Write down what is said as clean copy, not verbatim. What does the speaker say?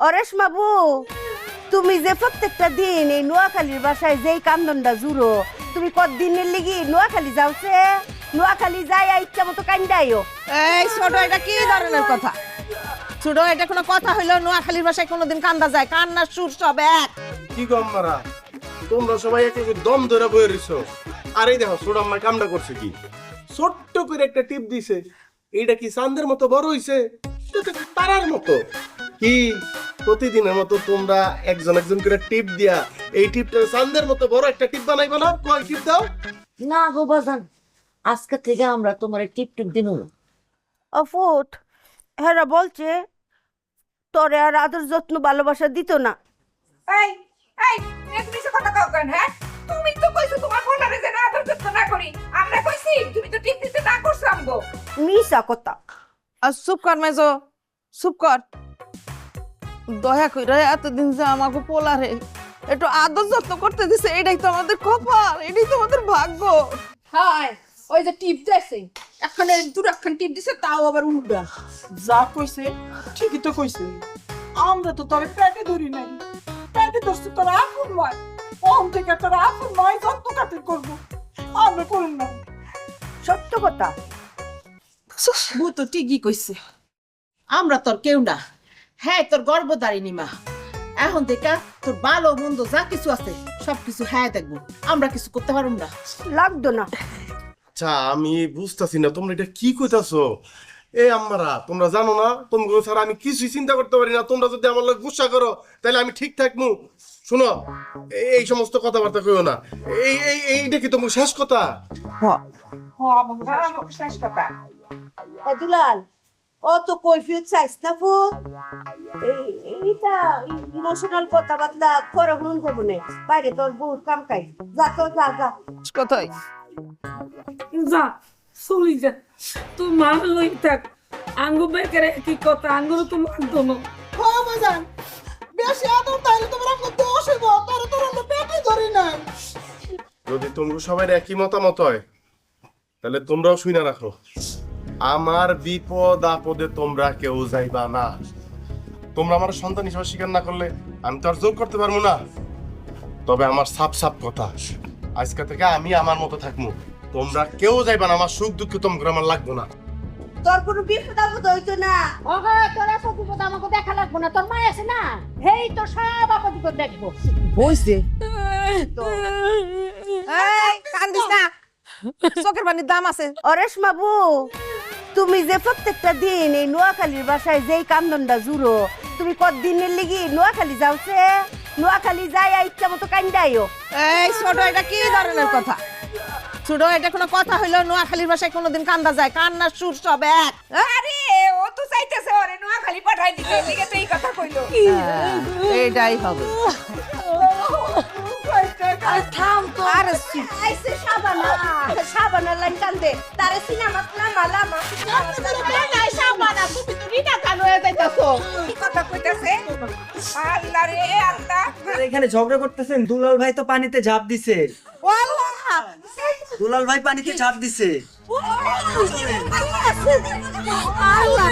অরেশ বাবু, তুমি যে প্রত্যেকটা দিন এই নোয়াখালীর বাসায় যেই কান্দনটা জুড়ো, তুমি কতদিনের লিগি নোয়াখালী যাওছে? নোয়াখালী যাই ইচ্ছা মতো কান্দাইও। এই ছোট, এটা কি ধরনের কথা? ছোট, এটা কোনো কথা হইলো? নোয়াখালীর বাসায় কোনোদিন কান্দা যায়? কান্নার সুর সব এক। কি গম মারা, তোমরা সবাই এক দম ধরে বয়ে রইছো। আর এই দেখো ছোট আম্মা কামটা করছে কি, ছোট্ট করে একটা টিপ দিছে। এইটা কি চাঁদের মতো বড় হইছে? তারার মতো। কি প্রতিদিনের মতো তোমরা একজন একজন করে টিপ দিয়া এই টিপটা চাঁদের মতো বড় একটা টিপ বানাইবা না? কয় টিপ দাও? না গো বাজান, আজকে থেকে আমরা তোমার টিপ টিপ দিন। অফুট, হেরা বলছে তোরে আর আদর যত্ন ভালোবাসা দিত না। এই এই তুমি সে কথা কাও কেন? হ্যাঁ, তুমি তো কইছো তোমার ফোনারে যে না আদর যত্ন না করি। আমরা কইছি তুমি তো টিপ দিতে না করছো আমগো। মিশা কথা। আর চুপ কর মেজো, চুপ কর। দয়া করে এতদিন যে আমাকে পোলারে একটু আদর যত্ন করতে দিছে, এটাই তো আমাদের কপাল, এটাই তো আমাদের ভাগ্য। হাই, ওই যে টিপ দিছে, এখানে দুরাক্ষণ টিপ দিছে, তাও আবার উল্টা। যা কইছে ঠিকই তো কইছে। আমরা তো তোর পেটে ধরি নাই, পেটে ধরছি তোর আপন নয়। ওম থেকে তোর আপন নয়, যত্ন কাটিং করবো আমরা করুন না। সত্য কথা। বউ তো ঠিকই কইছে, আমরা তোর কেউ না। হ্যাঁ, তোর গর্ভধারিণী মা। এখন থেকে তোর ভালো মন্দ যা কিছু আছে সবকিছু হ্যাঁ দেখবো, আমরা কিছু করতে পারব না। লাগতো না। আচ্ছা, আমি বুঝতাছি না তোমরা এটা কি কইতাছো। এ আম্মারা, তোমরা জানো না তোমরা ছাড়া আমি কিছুই চিন্তা করতে পারি না। তোমরা যদি আমার লোক গুসা করো তাহলে আমি ঠিক থাকবো। শুনো, এই সমস্ত কথাবার্তা কইও না। এইটা কি তোমার শেষ কথা? শেষ কথা। দুলাল, ও তো কৈফিয়ত চাইছ না ফু। এইটা ইমোশনাল কথাবার্তা পরে শুন করবো না। বাইরে তোর বহুত কাম কাই। যা তো যা যা। কথাই যা চলি যা, তুই মান লই থাক। আঙ্গু বেকের কি কথা, আঙ্গুর তো মানতো না। হ্যাঁ বাজান, বেশি আদর তাইলে তোমার আমাকে দোষ হইব। তোর আমরা পেটে ধরি নাই। যদি তোমরা সবাই একই মতামত হয় তাহলে তোমরাও শুনে রাখো, আমার বিপদ আপদে তোমরা কেউ যাইবা না। তোমরা আমার সন্তান হিসেবে স্বীকার না করলে আমি তো আর জোর করতে পারবো না। তবে আমার সাপ সাপ কথা, আজকে থেকে আমি আমার মতো থাকবো। তোমরা কেউ যাইবা না। আমার সুখ দুঃখ তোমরা আমার লাগবো না। তোর কোনো বিপদ আপদ হইতো না। ওগো, তোর এত বিপদ আমাকে দেখা লাগবো না। তোর মা আছে না, হেই তো সব আপদ বিপদ দেখবো। হইছে এই কান্দিস না, চোখের পানির দাম আছে। অরেশ বাবু, তুমি যে প্রত্যেকটা দিন এই নোয়াখালীর বাসায় যেই কান্দনটা জুড়ো, তুমি কতদিনের লিগি নোয়াখালী যাওছে? নোয়াখালী যাই ইচ্ছা মতো কান্দাইও। এই ছোট, এটা কি ধরনের কথা? ছোট, এটা কোনো কথা হইলো? নোয়াখালীর বাসায় কোনোদিন কান্দা যায়? কান্নার সুর সব এক। আরে ও তো চাইতেছে ওরে নোয়াখালী পাঠাই দিতে, এদিকে তো এই কথা কইলো। এইটাই হবে। থাম তো। আরে আইছে সাবানা, সাবানা লাইন কান্দে। তারে সিনেমা নামালা মা। নাই সাবানা, তুমি তো রিনা কান হয়ে যাইতাছো। কি কথা কইতাছে? আল্লাহ রে আল্লাহ। আর এখানে ঝগড়া করতেছেন? দুলাল ভাই তো পানিতে ঝাঁপ দিছে। দুলাল ভাই পানিতে ঝাঁপ দিছে। আল্লাহ